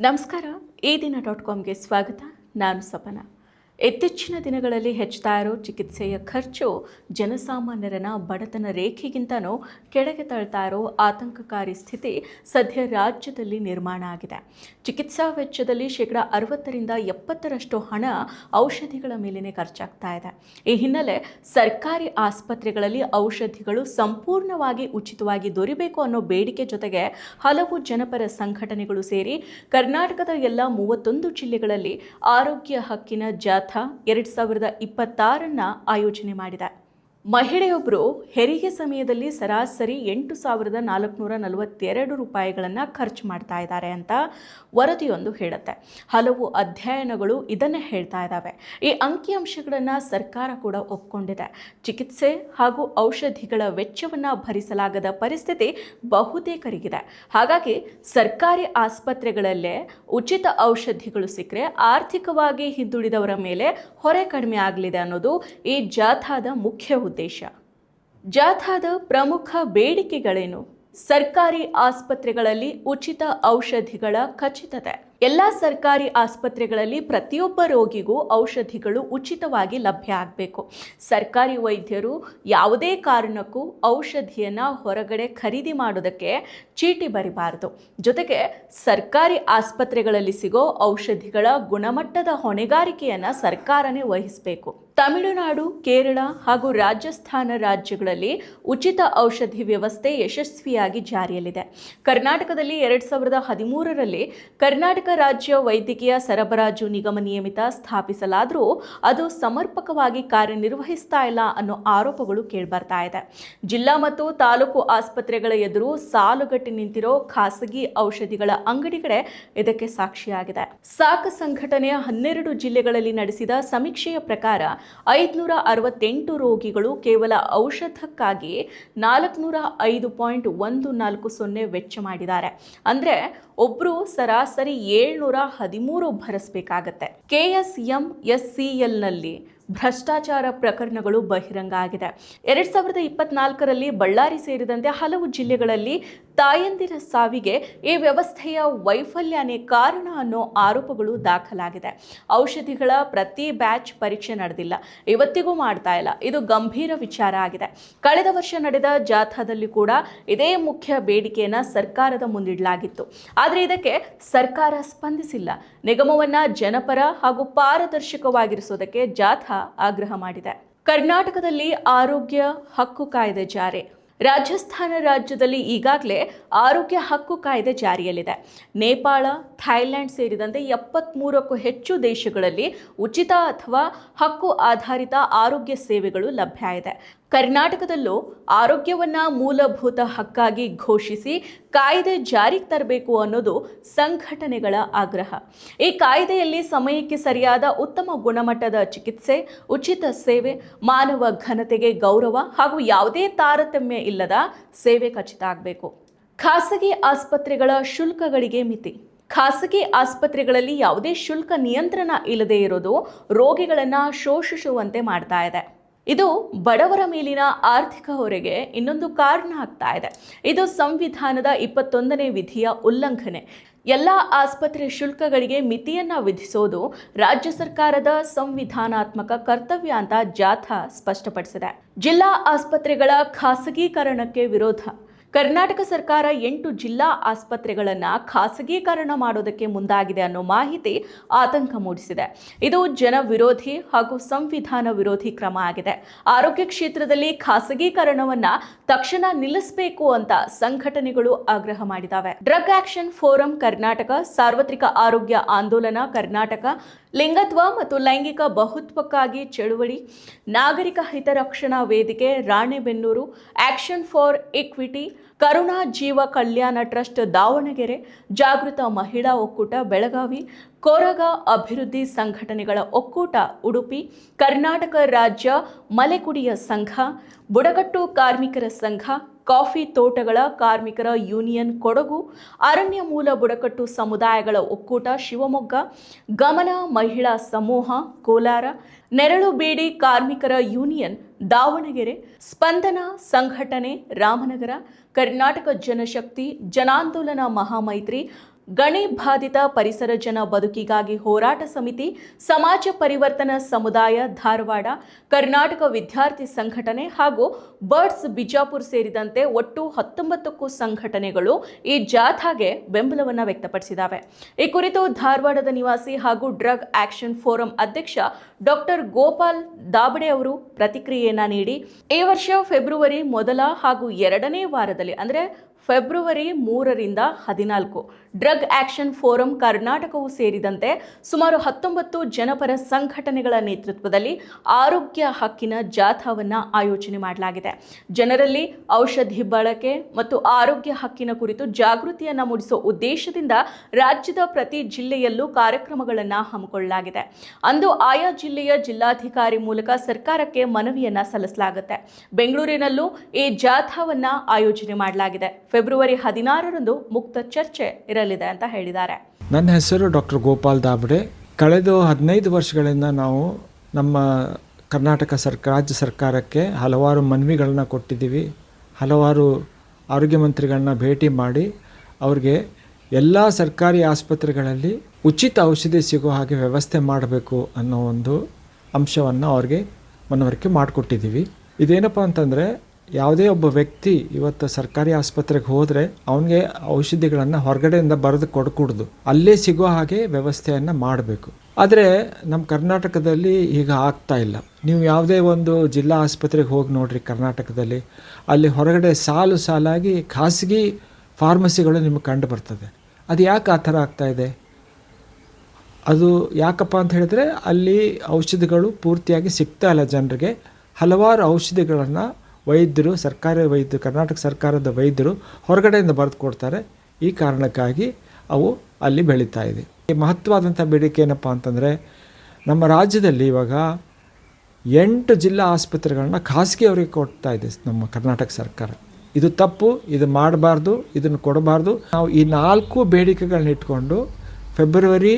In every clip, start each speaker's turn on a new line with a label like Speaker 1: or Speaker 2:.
Speaker 1: ನಮಸ್ಕಾರ. ಈ ದಿನ.comಗೆ ಸ್ವಾಗತ. ನಾನು ಸಪನ. ಇತ್ತೀಚಿನ ದಿನಗಳಲ್ಲಿ ಹೆಚ್ಚುತ್ತಾ ಇರೋ ಚಿಕಿತ್ಸೆಯ ಖರ್ಚು ಜನಸಾಮಾನ್ಯರನ್ನ ಬಡತನ ರೇಖೆಗಿಂತನೂ ಕೆಳಗೆ ತಳ್ತಾ ಇರೋ ಆತಂಕಕಾರಿ ಸ್ಥಿತಿ ಸದ್ಯ ರಾಜ್ಯದಲ್ಲಿ ನಿರ್ಮಾಣ ಆಗಿದೆ. ಚಿಕಿತ್ಸಾ ವೆಚ್ಚದಲ್ಲಿ 60% 70% ಹಣ ಔಷಧಿಗಳ ಮೇಲೇನೆ ಖರ್ಚಾಗ್ತಾ ಇದೆ. ಈ ಹಿನ್ನೆಲೆ ಸರ್ಕಾರಿ ಆಸ್ಪತ್ರೆಗಳಲ್ಲಿ ಔಷಧಿಗಳು ಸಂಪೂರ್ಣವಾಗಿ ಉಚಿತವಾಗಿ ದೊರೆಯಬೇಕು ಅನ್ನೋ ಬೇಡಿಕೆ ಜೊತೆಗೆ ಹಲವು ಜನಪರ ಸಂಘಟನೆಗಳು ಸೇರಿ ಕರ್ನಾಟಕದ ಎಲ್ಲ 31 ಜಿಲ್ಲೆಗಳಲ್ಲಿ ಆರೋಗ್ಯ ಹಕ್ಕಿನ ಜಾಥಾ 2026 ಆಯೋಜನೆ ಮಾಡಿದೆ. ಮಹಿಳೆಯೊಬ್ಬರು ಹೆರಿಗೆ ಸಮಯದಲ್ಲಿ ಸರಾಸರಿ 8,442 ರೂಪಾಯಿಗಳನ್ನು ಖರ್ಚು ಮಾಡ್ತಾ ಇದ್ದಾರೆ ಅಂತ ವರದಿಯೊಂದು ಹೇಳುತ್ತೆ. ಹಲವು ಅಧ್ಯಯನಗಳು ಇದನ್ನೇ ಹೇಳ್ತಾ ಇದ್ದಾವೆ. ಈ ಅಂಕಿಅಂಶಗಳನ್ನು ಸರ್ಕಾರ ಕೂಡ ಒಪ್ಕೊಂಡಿದೆ. ಚಿಕಿತ್ಸೆ ಹಾಗೂ ಔಷಧಿಗಳ ವೆಚ್ಚವನ್ನು ಭರಿಸಲಾಗದ ಪರಿಸ್ಥಿತಿ ಬಹುತೇಕರಿಗಿದೆ. ಹಾಗಾಗಿ ಸರ್ಕಾರಿ ಆಸ್ಪತ್ರೆಗಳಲ್ಲೇ ಉಚಿತ ಔಷಧಿಗಳು ಸಿಕ್ಕರೆ ಆರ್ಥಿಕವಾಗಿ ಹಿಂದುಳಿದವರ ಮೇಲೆ ಹೊರೆ ಕಡಿಮೆ ಆಗಲಿದೆ ಅನ್ನೋದು ಈ ಜಾಥಾದ ಮುಖ್ಯ ಉದ್ದೇಶ. ಜಾಥಾದ ಪ್ರಮುಖ ಬೇಡಿಕೆಗಳೇನು? ಸರ್ಕಾರಿ ಆಸ್ಪತ್ರೆಗಳಲ್ಲಿ ಉಚಿತ ಔಷಧಿಗಳ ಖಚಿತತೆ. ಎಲ್ಲ ಸರ್ಕಾರಿ ಆಸ್ಪತ್ರೆಗಳಲ್ಲಿ ಪ್ರತಿಯೊಬ್ಬ ರೋಗಿಗೂ ಔಷಧಿಗಳು ಉಚಿತವಾಗಿ ಲಭ್ಯ ಆಗಬೇಕು. ಸರ್ಕಾರಿ ವೈದ್ಯರು ಯಾವುದೇ ಕಾರಣಕ್ಕೂ ಔಷಧಿಯನ್ನು ಹೊರಗಡೆ ಖರೀದಿ ಮಾಡೋದಕ್ಕೆ ಚೀಟಿ ಬರಿಬಾರದು. ಜೊತೆಗೆ ಸರ್ಕಾರಿ ಆಸ್ಪತ್ರೆಗಳಲ್ಲಿ ಸಿಗೋ ಔಷಧಿಗಳ ಗುಣಮಟ್ಟದ ಹೊಣೆಗಾರಿಕೆಯನ್ನು ಸರ್ಕಾರನೇ ವಹಿಸಬೇಕು. ತಮಿಳುನಾಡು, ಕೇರಳ ಹಾಗೂ ರಾಜಸ್ಥಾನ ರಾಜ್ಯಗಳಲ್ಲಿ ಉಚಿತ ಔಷಧಿ ವ್ಯವಸ್ಥೆ ಯಶಸ್ವಿಯಾಗಿ ಜಾರಿಯಲ್ಲಿದೆ. ಕರ್ನಾಟಕದಲ್ಲಿ 2013ರಲ್ಲಿ ಕರ್ನಾಟಕ ರಾಜ್ಯ ವೈದ್ಯಕೀಯ ಸರಬರಾಜು ನಿಗಮ ನಿಯಮಿತ ಸ್ಥಾಪಿಸಲಾದರೂ ಅದು ಸಮರ್ಪಕವಾಗಿ ಕಾರ್ಯನಿರ್ವಹಿಸ್ತಾ ಇಲ್ಲ ಅನ್ನೋ ಆರೋಪಗಳು ಕೇಳಿಬರ್ತಾ ಇದೆ. ಜಿಲ್ಲಾ ಮತ್ತು ತಾಲೂಕು ಆಸ್ಪತ್ರೆಗಳ ಎದುರು ಸಾಲುಗಟ್ಟಿ ನಿಂತಿರೋ ಖಾಸಗಿ ಔಷಧಿಗಳ ಅಂಗಡಿಗಳೇ ಇದಕ್ಕೆ ಸಾಕ್ಷಿಯಾಗಿದೆ. ಸಾಕ ಸಂಘಟನೆಯ 12 ಜಿಲ್ಲೆಗಳಲ್ಲಿ ನಡೆಸಿದ ಸಮೀಕ್ಷೆಯ ಪ್ರಕಾರ 568 ರೋಗಿಗಳು ಕೇವಲ ಔಷಧಕ್ಕಾಗಿ 405.140 ವೆಚ್ಚ ಮಾಡಿದ್ದಾರೆ. ಅಂದ್ರೆ ಒಬ್ರು ಸರಾಸರಿ 713 ಭರಿಸಬೇಕಾಗತ್ತೆ. KSMSCLನಲ್ಲಿ ಭ್ರಷ್ಟಾಚಾರ ಪ್ರಕರಣಗಳು ಬಹಿರಂಗ ಆಗಿದೆ. 2024ರಲ್ಲಿ ಬಳ್ಳಾರಿ ಸೇರಿದಂತೆ ಹಲವು ಜಿಲ್ಲೆಗಳಲ್ಲಿ ತಾಯಂದಿರ ಸಾವಿಗೆ ಈ ವ್ಯವಸ್ಥೆಯ ವೈಫಲ್ಯನೇ ಕಾರಣ ಅನ್ನೋ ಆರೋಪಗಳು ದಾಖಲಾಗಿದೆ. ಔಷಧಿಗಳ ಪ್ರತಿ ಬ್ಯಾಚ್ ಪರೀಕ್ಷೆ ನಡೆದಿಲ್ಲ, ಇವತ್ತಿಗೂ ಮಾಡ್ತಾ ಇಲ್ಲ. ಇದು ಗಂಭೀರ ವಿಚಾರ ಆಗಿದೆ. ಕಳೆದ ವರ್ಷ ನಡೆದ ಜಾಥಾದಲ್ಲಿ ಕೂಡ ಇದೇ ಮುಖ್ಯ ಬೇಡಿಕೆಯನ್ನ ಸರ್ಕಾರದ ಮುಂದಿಡಲಾಗಿತ್ತು. ಆದರೆ ಇದಕ್ಕೆ ಸರ್ಕಾರ ಸ್ಪಂದಿಸಿಲ್ಲ. ನಿಗಮವನ್ನ ಜನಪರ ಹಾಗೂ ಪಾರದರ್ಶಕವಾಗಿರಿಸೋದಕ್ಕೆ ಜಾಥಾ ಆಗ್ರಹ ಮಾಡಿದೆ. ಕರ್ನಾಟಕದಲ್ಲಿ ಆರೋಗ್ಯ ಹಕ್ಕು ಕಾಯ್ದೆ ಜಾರಿ. ರಾಜಸ್ಥಾನ ರಾಜ್ಯದಲ್ಲಿ ಈಗಾಗಲೇ ಆರೋಗ್ಯ ಹಕ್ಕು ಕಾಯ್ದೆ ಜಾರಿಯಲ್ಲಿದೆ. ನೇಪಾಳ, ಥೈಲ್ಯಾಂಡ್ ಸೇರಿದಂತೆ 73ಕ್ಕೂ ಹೆಚ್ಚು ದೇಶಗಳಲ್ಲಿ ಉಚಿತ ಅಥವಾ ಹಕ್ಕು ಆಧಾರಿತ ಆರೋಗ್ಯ ಸೇವೆಗಳು ಲಭ್ಯ ಇದೆ. ಕರ್ನಾಟಕದಲ್ಲೂ ಆರೋಗ್ಯವನ್ನ ಮೂಲಭೂತ ಹಕ್ಕಾಗಿ ಘೋಷಿಸಿ ಕಾಯ್ದೆ ಜಾರಿಗೆ ತರಬೇಕು ಅನ್ನೋದು ಸಂಘಟನೆಗಳ ಆಗ್ರಹ. ಈ ಕಾಯ್ದೆಯಲ್ಲಿ ಸಮಯಕ್ಕೆ ಸರಿಯಾದ ಉತ್ತಮ ಗುಣಮಟ್ಟದ ಚಿಕಿತ್ಸೆ, ಉಚಿತ ಸೇವೆ, ಮಾನವ ಘನತೆಗೆ ಗೌರವ ಹಾಗೂ ಯಾವುದೇ ತಾರತಮ್ಯ ಇಲ್ಲದ ಸೇವೆ ಖಚಿತ ಆಗಬೇಕು. ಖಾಸಗಿ ಆಸ್ಪತ್ರೆಗಳ ಶುಲ್ಕಗಳಿಗೆ ಮಿತಿ. ಖಾಸಗಿ ಆಸ್ಪತ್ರೆಗಳಲ್ಲಿ ಯಾವುದೇ ಶುಲ್ಕ ನಿಯಂತ್ರಣ ಇಲ್ಲದೆ ಇರೋದು ರೋಗಿಗಳನ್ನು ಶೋಷಿಸುವಂತೆ ಮಾಡ್ತಾ ಇದೆ. ಇದು ಬಡವರ ಮೇಲಿನ ಆರ್ಥಿಕ ಹೊರೆಗೆ ಇನ್ನೊಂದು ಕಾರಣ ಆಗ್ತಾ ಇದೆ. ಇದು ಸಂವಿಧಾನದ 21ನೇ ವಿಧಿಯ ಉಲ್ಲಂಘನೆ. ಎಲ್ಲ ಆಸ್ಪತ್ರೆ ಶುಲ್ಕಗಳಿಗೆ ಮಿತಿಯನ್ನ ವಿಧಿಸೋದು ರಾಜ್ಯ ಸರ್ಕಾರದ ಸಂವಿಧಾನಾತ್ಮಕ ಕರ್ತವ್ಯ ಅಂತ ಜಾಥಾ ಸ್ಪಷ್ಟಪಡಿಸಿದೆ. ಜಿಲ್ಲಾ ಆಸ್ಪತ್ರೆಗಳ ಖಾಸಗೀಕರಣಕ್ಕೆ ವಿರೋಧ. ಕರ್ನಾಟಕ ಸರ್ಕಾರ 8 ಜಿಲ್ಲಾ ಆಸ್ಪತ್ರೆಗಳನ್ನು ಖಾಸಗೀಕರಣ ಮಾಡೋದಕ್ಕೆ ಮುಂದಾಗಿದೆ ಅನ್ನೋ ಮಾಹಿತಿ ಆತಂಕ ಮೂಡಿಸಿದೆ. ಇದು ಜನ ವಿರೋಧಿ ಹಾಗೂ ಸಂವಿಧಾನ ವಿರೋಧಿ ಕ್ರಮ ಆಗಿದೆ. ಆರೋಗ್ಯ ಕ್ಷೇತ್ರದಲ್ಲಿ ಖಾಸಗೀಕರಣವನ್ನ ತಕ್ಷಣ ನಿಲ್ಲಿಸಬೇಕು ಅಂತ ಸಂಘಟನೆಗಳು ಆಗ್ರಹ ಮಾಡಿದ್ದಾವೆ. ಡ್ರಗ್ ಆಕ್ಷನ್ ಫೋರಂ ಕರ್ನಾಟಕ, ಸಾರ್ವತ್ರಿಕ ಆರೋಗ್ಯ ಆಂದೋಲನ ಕರ್ನಾಟಕ, ಲಿಂಗತ್ವ ಮತ್ತು ಲೈಂಗಿಕ ಬಹುತ್ವಕ್ಕಾಗಿ ಚಳುವಳಿ, ನಾಗರಿಕ ಹಿತರಕ್ಷಣಾ ವೇದಿಕೆ ರಾಣೆಬೆನ್ನೂರು, ಆಕ್ಷನ್ ಫಾರ್ ಇಕ್ವಿಟಿ, ಕರುಣಾ ಜೀವ ಕಲ್ಯಾಣ ಟ್ರಸ್ಟ್ ದಾವಣಗೆರೆ, ಜಾಗೃತ ಮಹಿಳಾ ಒಕ್ಕೂಟ ಬೆಳಗಾವಿ, ಕೊರಗ ಅಭಿವೃದ್ಧಿ ಸಂಘಟನೆಗಳ ಒಕ್ಕೂಟ ಉಡುಪಿ, ಕರ್ನಾಟಕ ರಾಜ್ಯ ಮಲೆಕುಡಿಯ ಸಂಘ, ಬುಡಕಟ್ಟು ಕಾರ್ಮಿಕರ ಸಂಘ, ಕಾಫಿ ತೋಟಗಳ ಕಾರ್ಮಿಕರ ಯೂನಿಯನ್ ಕೊಡಗು, ಅರಣ್ಯ ಮೂಲ ಬುಡಕಟ್ಟು ಸಮುದಾಯಗಳ ಒಕ್ಕೂಟ ಶಿವಮೊಗ್ಗ, ಗಮನ ಮಹಿಳಾ ಸಮೂಹ ಕೋಲಾರ, ನೆರಳು ಬೀಡಿ ಕಾರ್ಮಿಕರ ಯೂನಿಯನ್ ದಾವಣಗೆರೆ, ಸ್ಪಂದನ ಸಂಘಟನೆ ರಾಮನಗರ, ಕರ್ನಾಟಕ ಜನಶಕ್ತಿ, ಜನಾಂದೋಲನ ಮಹಾಮೈತ್ರಿ, ಗಣಿ ಬಾಧಿತ ಪರಿಸರ ಜನ ಬದುಕಿಗಾಗಿ ಹೋರಾಟ ಸಮಿತಿ, ಸಮಾಜ ಪರಿವರ್ತನಾ ಸಮುದಾಯ ಧಾರವಾಡ, ಕರ್ನಾಟಕ ವಿದ್ಯಾರ್ಥಿ ಸಂಘಟನೆ ಹಾಗೂ ಬರ್ಡ್ಸ್ ಬಿಜಾಪುರ ಸೇರಿದಂತೆ ಒಟ್ಟು 19ಕ್ಕೂ ಸಂಘಟನೆಗಳು ಈ ಜಾಥಾಗೆ ಬೆಂಬಲವನ್ನು ವ್ಯಕ್ತಪಡಿಸಿದ್ದಾವೆ. ಈ ಕುರಿತು ಧಾರವಾಡದ ನಿವಾಸಿ ಹಾಗೂ ಡ್ರಗ್ ಆಕ್ಷನ್ ಫೋರಂ ಅಧ್ಯಕ್ಷ ಡಾಕ್ಟರ್ ಗೋಪಾಲ್ ದಾಬಡೆ ಅವರು ಪ್ರತಿಕ್ರಿಯೆಯನ್ನ ನೀಡಿ, ಈ ವರ್ಷ ಫೆಬ್ರವರಿ ಮೊದಲ ಹಾಗೂ ಎರಡನೇ ವಾರದಲ್ಲಿ ಅಂದರೆ ಫೆಬ್ರವರಿ 3ರಿಂದ 14 ಡ್ರಗ್ ಆಕ್ಷನ್ ಫೋರಂ ಕರ್ನಾಟಕವು ಸೇರಿದಂತೆ ಸುಮಾರು 19 ಜನಪರ ಸಂಘಟನೆಗಳ ನೇತೃತ್ವದಲ್ಲಿ ಆರೋಗ್ಯ ಹಕ್ಕಿನ ಜಾಥಾವನ್ನು ಆಯೋಜನೆ ಮಾಡಲಾಗಿದೆ. ಜನರಲ್ಲಿ ಔಷಧಿ ಬಳಕೆ ಮತ್ತು ಆರೋಗ್ಯ ಹಕ್ಕಿನ ಕುರಿತು ಜಾಗೃತಿಯನ್ನು ಮೂಡಿಸುವ ಉದ್ದೇಶದಿಂದ ರಾಜ್ಯದ ಪ್ರತಿ ಜಿಲ್ಲೆಯಲ್ಲೂ ಕಾರ್ಯಕ್ರಮಗಳನ್ನು ಹಮ್ಮಿಕೊಳ್ಳಲಾಗಿದೆ. ಅಂದು ಆಯಾ ಜಿಲ್ಲೆಯ ಜಿಲ್ಲಾಧಿಕಾರಿ ಮೂಲಕ ಸರ್ಕಾರಕ್ಕೆ ಮನವಿಯನ್ನ ಸಲ್ಲಿಸಲಾಗುತ್ತೆ. ಬೆಂಗಳೂರಿನಲ್ಲೂ ಈ ಜಾಥಾವನ್ನು ಆಯೋಜನೆ ಮಾಡಲಾಗಿದೆ. ಫೆಬ್ರವರಿ 16ರಂದು ಮುಕ್ತ ಚರ್ಚೆ ಇರಲಿದೆ ಅಂತ ಹೇಳಿದ್ದಾರೆ.
Speaker 2: ನನ್ನ ಹೆಸರು ಡಾಕ್ಟರ್ ಗೋಪಾಲ್ ದಾಬಡೆ. ಕಳೆದ 15 ವರ್ಷಗಳಿಂದ ನಾವು ನಮ್ಮ ಕರ್ನಾಟಕ ರಾಜ್ಯ ಸರ್ಕಾರಕ್ಕೆ ಹಲವಾರು ಮನವಿಗಳನ್ನ ಕೊಟ್ಟಿದ್ದೀವಿ. ಹಲವಾರು ಆರೋಗ್ಯ ಮಂತ್ರಿಗಳನ್ನ ಭೇಟಿ ಮಾಡಿ ಅವ್ರಿಗೆ ಎಲ್ಲ ಸರ್ಕಾರಿ ಆಸ್ಪತ್ರೆಗಳಲ್ಲಿ ಉಚಿತ ಔಷಧಿ ಸಿಗೋ ಹಾಗೆ ವ್ಯವಸ್ಥೆ ಮಾಡಬೇಕು ಅನ್ನೋ ಒಂದು ಅಂಶವನ್ನು ಅವ್ರಿಗೆ ಮನವರಿಕೆ ಮಾಡಿಕೊಟ್ಟಿದ್ದೀವಿ. ಇದೇನಪ್ಪ ಅಂತಂದರೆ, ಯಾವುದೇ ಒಬ್ಬ ವ್ಯಕ್ತಿ ಇವತ್ತು ಸರ್ಕಾರಿ ಆಸ್ಪತ್ರೆಗೆ ಹೋದರೆ ಅವನಿಗೆ ಔಷಧಿಗಳನ್ನು ಹೊರಗಡೆಯಿಂದ ಬರೆದು ಕೊಡಕೂಡ್ದು, ಅಲ್ಲೇ ಸಿಗೋ ಹಾಗೆ ವ್ಯವಸ್ಥೆಯನ್ನು ಮಾಡಬೇಕು. ಆದರೆ ನಮ್ಮ ಕರ್ನಾಟಕದಲ್ಲಿ ಈಗ ಆಗ್ತಾ ಇಲ್ಲ. ನೀವು ಯಾವುದೇ ಒಂದು ಜಿಲ್ಲಾ ಆಸ್ಪತ್ರೆಗೆ ಹೋಗಿ ನೋಡಿರಿ ಕರ್ನಾಟಕದಲ್ಲಿ, ಅಲ್ಲಿ ಹೊರಗಡೆ ಸಾಲು ಸಾಲಾಗಿ ಖಾಸಗಿ ಫಾರ್ಮಸಿಗಳು ನಿಮಗೆ ಕಂಡು ಬರ್ತದೆ. ಅದು ಯಾಕೆ ಆ ಥರ ಆಗ್ತಾಯಿದೆ? ಅದು ಯಾಕಪ್ಪ ಅಂತ ಹೇಳಿದ್ರೆ, ಅಲ್ಲಿ ಔಷಧಿಗಳು ಪೂರ್ತಿಯಾಗಿ ಸಿಗ್ತಾ ಇಲ್ಲ ಜನರಿಗೆ. ಹಲವಾರು ಔಷಧಿಗಳನ್ನು ವೈದ್ಯರು, ಸರ್ಕಾರಿ ವೈದ್ಯರು, ಕರ್ನಾಟಕ ಸರ್ಕಾರದ ವೈದ್ಯರು ಹೊರಗಡೆಯಿಂದ ಬರೆದು ಕೊಡ್ತಾರೆ. ಈ ಕಾರಣಕ್ಕಾಗಿ ಅವು ಅಲ್ಲಿ ಬೆಳೀತಾ ಇದೆ. ಈ ಮಹತ್ವವಾದಂಥ ಬೇಡಿಕೆ ಏನಪ್ಪ ಅಂತಂದರೆ, ನಮ್ಮ ರಾಜ್ಯದಲ್ಲಿ ಇವಾಗ 8 ಜಿಲ್ಲಾ ಆಸ್ಪತ್ರೆಗಳನ್ನ ಖಾಸಗಿಯವರಿಗೆ ಕೊಡ್ತಾ ಇದೆ ನಮ್ಮ ಕರ್ನಾಟಕ ಸರ್ಕಾರ. ಇದು ತಪ್ಪು, ಇದು ಮಾಡಬಾರ್ದು, ಇದನ್ನು ಕೊಡಬಾರ್ದು. ನಾವು ಈ 4 ಬೇಡಿಕೆಗಳನ್ನ ಇಟ್ಕೊಂಡು ಫೆಬ್ರವರಿ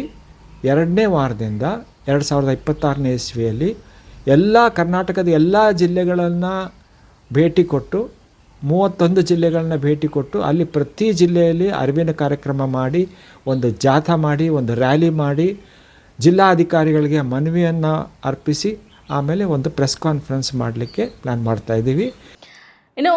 Speaker 2: 2ನೇ ವಾರದಿಂದ 2026ನೇ ಇಸ್ವಿಯಲ್ಲಿ ಎಲ್ಲ ಕರ್ನಾಟಕದ ಎಲ್ಲ ಜಿಲ್ಲೆಗಳನ್ನು ಭೇಟಿ ಕೊಟ್ಟು 31 ಜಿಲ್ಲೆಗಳನ್ನ ಭೇಟಿ ಕೊಟ್ಟು ಅಲ್ಲಿ ಪ್ರತಿ ಜಿಲ್ಲೆಯಲ್ಲಿ ಅರಿವಿನ ಕಾರ್ಯಕ್ರಮ ಮಾಡಿ, ಒಂದು ಜಾಥಾ ಮಾಡಿ, ಒಂದು ರ್ಯಾಲಿ ಮಾಡಿ, ಜಿಲ್ಲಾಧಿಕಾರಿಗಳಿಗೆ ಮನವಿಯನ್ನು ಅರ್ಪಿಸಿ ಆಮೇಲೆ ಒಂದು ಪ್ರೆಸ್ ಕಾನ್ಫರೆನ್ಸ್ ಮಾಡಲಿಕ್ಕೆ ಪ್ಲ್ಯಾನ್ ಮಾಡ್ತಾ ಇದ್ದೀವಿ.
Speaker 1: ಇನ್ನು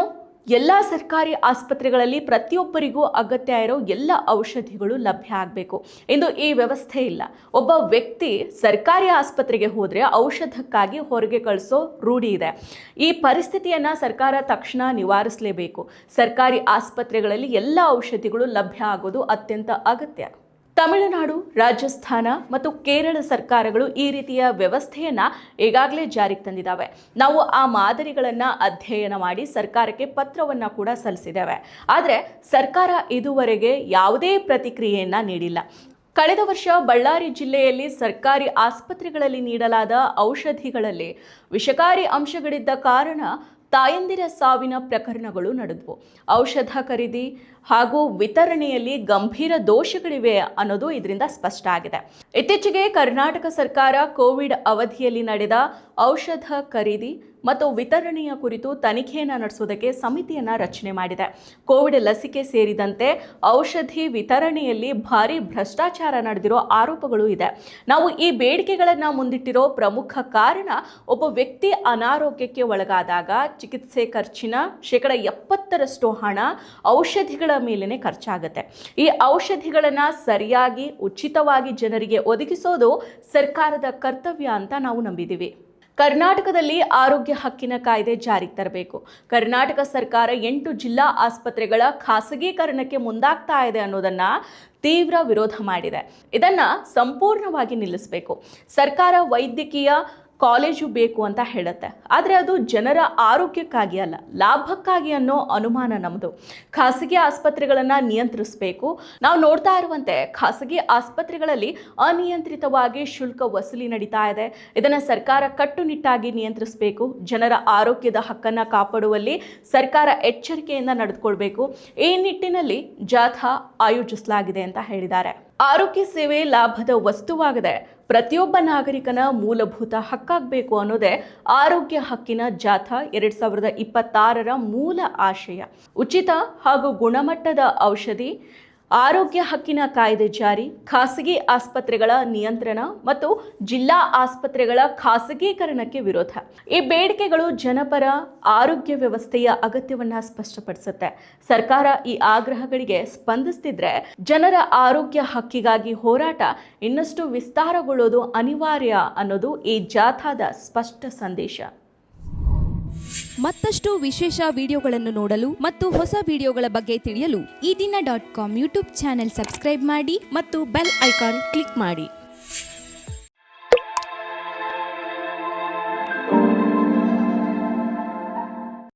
Speaker 1: ಎಲ್ಲ ಸರ್ಕಾರಿ ಆಸ್ಪತ್ರೆಗಳಲ್ಲಿ ಪ್ರತಿಯೊಬ್ಬರಿಗೂ ಅಗತ್ಯ ಇರೋ ಎಲ್ಲ ಔಷಧಿಗಳು ಲಭ್ಯ ಆಗಬೇಕು ಎಂದು ಈ ವ್ಯವಸ್ಥೆ ಇಲ್ಲ. ಒಬ್ಬ ವ್ಯಕ್ತಿ ಸರ್ಕಾರಿ ಆಸ್ಪತ್ರೆಗೆ ಹೋದರೆ ಔಷಧಕ್ಕಾಗಿ ಹೊರಗೆ ಕಳಿಸೋ ರೂಢಿ ಇದೆ. ಈ ಪರಿಸ್ಥಿತಿಯನ್ನು ಸರ್ಕಾರ ತಕ್ಷಣ ನಿವಾರಿಸಲೇಬೇಕು. ಸರ್ಕಾರಿ ಆಸ್ಪತ್ರೆಗಳಲ್ಲಿ ಎಲ್ಲ ಔಷಧಿಗಳು ಲಭ್ಯ ಆಗೋದು ಅತ್ಯಂತ ಅಗತ್ಯ. ತಮಿಳುನಾಡು, ರಾಜಸ್ಥಾನ ಮತ್ತು ಕೇರಳ ಸರ್ಕಾರಗಳು ಈ ರೀತಿಯ ವ್ಯವಸ್ಥೆಯನ್ನು ಈಗಾಗಲೇ ಜಾರಿಗೆ ತಂದಿದ್ದಾವೆ. ನಾವು ಆ ಮಾದರಿಗಳನ್ನು ಅಧ್ಯಯನ ಮಾಡಿ ಸರ್ಕಾರಕ್ಕೆ ಪತ್ರವನ್ನು ಕೂಡ ಸಲ್ಲಿಸಿದ್ದೇವೆ. ಆದರೆ ಸರ್ಕಾರ ಇದುವರೆಗೆ ಯಾವುದೇ ಪ್ರತಿಕ್ರಿಯೆಯನ್ನು ನೀಡಿಲ್ಲ. ಕಳೆದ ವರ್ಷ ಬಳ್ಳಾರಿ ಜಿಲ್ಲೆಯಲ್ಲಿ ಸರ್ಕಾರಿ ಆಸ್ಪತ್ರೆಗಳಲ್ಲಿ ನೀಡಲಾದ ಔಷಧಿಗಳಲ್ಲಿ ವಿಷಕಾರಿ ಅಂಶಗಳಿದ್ದ ಕಾರಣ ತಾಯಂದಿರ ಸಾವಿನ ಪ್ರಕರಣಗಳು ನಡೆದವು. ಔಷಧ ಖರೀದಿ ಹಾಗೂ ವಿತರಣೆಯಲ್ಲಿ ಗಂಭೀರ ದೋಷಗಳಿವೆ ಅನ್ನೋದು ಇದರಿಂದ ಸ್ಪಷ್ಟ ಆಗಿದೆ. ಇತ್ತೀಚೆಗೆ ಕರ್ನಾಟಕ ಸರ್ಕಾರ ಕೋವಿಡ್ ಅವಧಿಯಲ್ಲಿ ನಡೆದ ಔಷಧ ಖರೀದಿ ಮತ್ತು ವಿತರಣೆಯ ಕುರಿತು ತನಿಖೆಯನ್ನು ನಡೆಸುವುದಕ್ಕೆ ಸಮಿತಿಯನ್ನು ರಚನೆ ಮಾಡಿದೆ. ಕೋವಿಡ್ ಲಸಿಕೆ ಸೇರಿದಂತೆ ಔಷಧಿ ವಿತರಣೆಯಲ್ಲಿ ಭಾರಿ ಭ್ರಷ್ಟಾಚಾರ ನಡೆದಿರೋ ಆರೋಪಗಳು ಇದೆ. ನಾವು ಈ ಬೇಡಿಕೆಗಳನ್ನು ಮುಂದಿಟ್ಟಿರೋ ಪ್ರಮುಖ ಕಾರಣ, ಒಬ್ಬ ವ್ಯಕ್ತಿ ಅನಾರೋಗ್ಯಕ್ಕೆ ಒಳಗಾದಾಗ ಚಿಕಿತ್ಸೆ ಖರ್ಚಿನ 70% ಹಣ ಔಷಧಿಗಳ ಮೇಲೇನೆ ಖರ್ಚಾಗುತ್ತೆ. ಈ ಔಷಧಿಗಳನ್ನು ಸರಿಯಾಗಿ ಉಚಿತವಾಗಿ ಜನರಿಗೆ ಒದಗಿಸೋದು ಸರ್ಕಾರದ ಕರ್ತವ್ಯ ಅಂತ ನಾವು ನಂಬಿದ್ದೀವಿ. ಕರ್ನಾಟಕದಲ್ಲಿ ಆರೋಗ್ಯ ಹಕ್ಕಿನ ಕಾಯ್ದೆ ಜಾರಿಗೆ ತರಬೇಕು. ಕರ್ನಾಟಕ ಸರ್ಕಾರ 8 ಜಿಲ್ಲಾ ಆಸ್ಪತ್ರೆಗಳ ಖಾಸಗೀಕರಣಕ್ಕೆ ಮುಂದಾಗ್ತಾ ಇದೆ ಅನ್ನೋದನ್ನ ತೀವ್ರ ವಿರೋಧ ಮಾಡಿದೆ. ಇದನ್ನ ಸಂಪೂರ್ಣವಾಗಿ ನಿಲ್ಲಿಸಬೇಕು. ಸರ್ಕಾರ ವೈದ್ಯಕೀಯ ಕಾಲೇಜು ಬೇಕು ಅಂತ ಹೇಳುತ್ತೆ, ಆದರೆ ಅದು ಜನರ ಆರೋಗ್ಯಕ್ಕಾಗಿ ಅಲ್ಲ, ಲಾಭಕ್ಕಾಗಿ ಅನ್ನೋ ಅನುಮಾನ ನಮ್ಮದು. ಖಾಸಗಿ ಆಸ್ಪತ್ರೆಗಳನ್ನು ನಿಯಂತ್ರಿಸಬೇಕು. ನಾವು ನೋಡ್ತಾ ಇರುವಂತೆ ಖಾಸಗಿ ಆಸ್ಪತ್ರೆಗಳಲ್ಲಿ ಅನಿಯಂತ್ರಿತವಾಗಿ ಶುಲ್ಕ ವಸೂಲಿ ನಡೀತಾ ಇದೆ. ಇದನ್ನು ಸರ್ಕಾರ ಕಟ್ಟುನಿಟ್ಟಾಗಿ ನಿಯಂತ್ರಿಸಬೇಕು. ಜನರ ಆರೋಗ್ಯದ ಹಕ್ಕನ್ನು ಕಾಪಾಡುವಲ್ಲಿ ಸರ್ಕಾರ ಎಚ್ಚರಿಕೆಯಿಂದ ನಡೆದುಕೊಳ್ಬೇಕು. ಈ ನಿಟ್ಟಿನಲ್ಲಿ ಜಾಥಾ ಆಯೋಜಿಸಲಾಗಿದೆ ಅಂತ ಹೇಳಿದ್ದಾರೆ. ಆರೋಗ್ಯ ಸೇವೆ ಲಾಭದ ವಸ್ತುವಾಗದೆ ಪ್ರತಿಯೊಬ್ಬ ನಾಗರಿಕನ ಮೂಲಭೂತ ಹಕ್ಕಾಗಬೇಕು ಅನ್ನೋದೇ ಆರೋಗ್ಯ ಹಕ್ಕಿನ ಜಾಥಾ 2026ರ ಮೂಲ ಆಶಯ. ಉಚಿತ ಹಾಗೂ ಗುಣಮಟ್ಟದ ಔಷಧಿ, ಆರೋಗ್ಯ ಹಕ್ಕಿನ ಕಾಯ್ದೆ ಜಾರಿ, ಖಾಸಗಿ ಆಸ್ಪತ್ರೆಗಳ ನಿಯಂತ್ರಣ ಮತ್ತು ಜಿಲ್ಲಾ ಆಸ್ಪತ್ರೆಗಳ ಖಾಸಗೀಕರಣಕ್ಕೆ ವಿರೋಧ. ಈ ಬೇಡಿಕೆಗಳು ಜನಪರ ಆರೋಗ್ಯ ವ್ಯವಸ್ಥೆಯ ಅಗತ್ಯವನ್ನ ಸ್ಪಷ್ಟಪಡಿಸುತ್ತೆ. ಸರ್ಕಾರ ಈ ಆಗ್ರಹಗಳಿಗೆ ಸ್ಪಂದಿಸ್ತಿದ್ರೆ ಜನರ ಆರೋಗ್ಯ ಹಕ್ಕಿಗಾಗಿ ಹೋರಾಟ ಇನ್ನಷ್ಟು ವಿಸ್ತಾರಗೊಳ್ಳೋದು ಅನಿವಾರ್ಯ ಅನ್ನೋದು ಈ ಜಾಥಾದ ಸ್ಪಷ್ಟ ಸಂದೇಶ.
Speaker 3: ಮತ್ತಷ್ಟು ವಿಶೇಷ ವಿಡಿಯೋಗಳನ್ನು ನೋಡಲು ಮತ್ತು ಹೊಸ ವಿಡಿಯೋಗಳ ಬಗ್ಗೆ ತಿಳಿಯಲು
Speaker 4: ಈ ದಿನ .com ಯೂಟ್ಯೂಬ್ ಚಾನೆಲ್ ಸಬ್ಸ್ಕ್ರೈಬ್ ಮಾಡಿ
Speaker 3: ಮತ್ತು ಬೆಲ್ ಐಕಾನ್ ಕ್ಲಿಕ್ ಮಾಡಿ.